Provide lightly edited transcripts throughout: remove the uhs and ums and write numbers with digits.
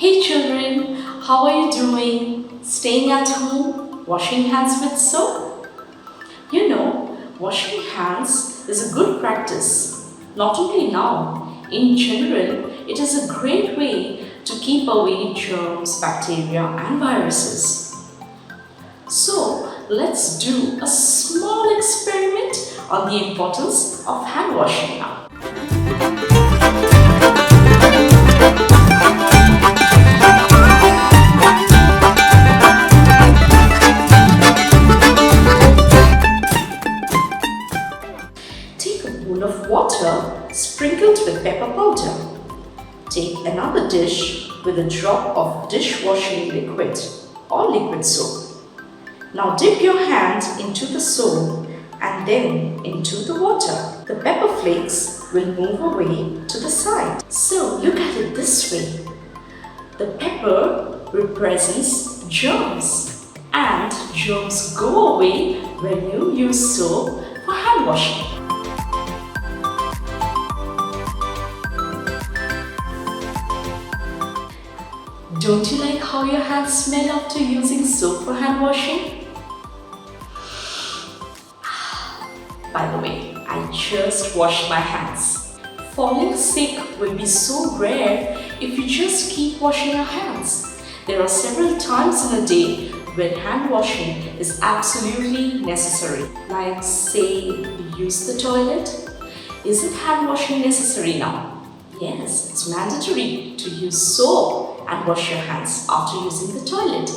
Hey children, how are you doing? Staying at home, washing hands with soap? You know, washing hands is a good practice. Not only now, in general, it is a great way to keep away germs, bacteria, and viruses. So, let's do a small experiment on the importance of hand washing now. Take a bowl of water sprinkled with pepper powder. Take another dish with a drop of dishwashing liquid or liquid soap. Now dip your hand into the soap and then into the water. The pepper flakes will move away to the side. So look at it this way. The pepper represents germs, and germs go away when you use soap for hand washing. Don't you like how your hands smell after using soap for hand washing? By the way, I just washed my hands. Falling sick will be so rare if you just keep washing your hands. There are several times in a day when hand washing is absolutely necessary. Like say you use the toilet. Isn't hand washing necessary now? Yes, it's mandatory to use soap and wash your hands after using the toilet.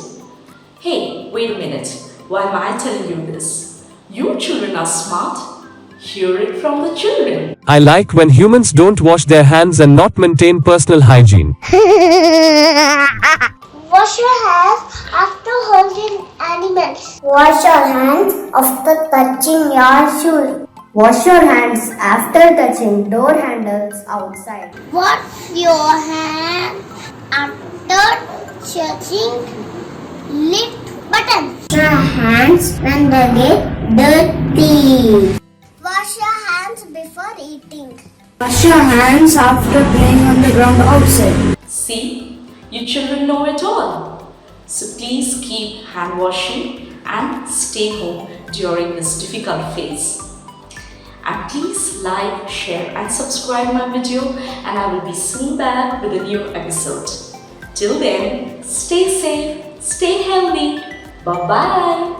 Hey, wait a minute. Why am I telling you this? You children are smart. Hear it from the children. I like when humans don't wash their hands and not maintain personal hygiene. Wash your hands after holding animals. Wash your hands after touching your shoes. Wash your hands after touching door handles outside. Wash your hands after touching lift buttons. Wash your hands when they get dirty. Wash your hands before eating. Wash your hands after playing on the ground outside. See, you children know it all. So please keep hand washing and stay home during this difficult phase. And please like, share and subscribe my video, and I will be soon back with a new episode. Till then, stay safe, stay healthy. Bye-bye.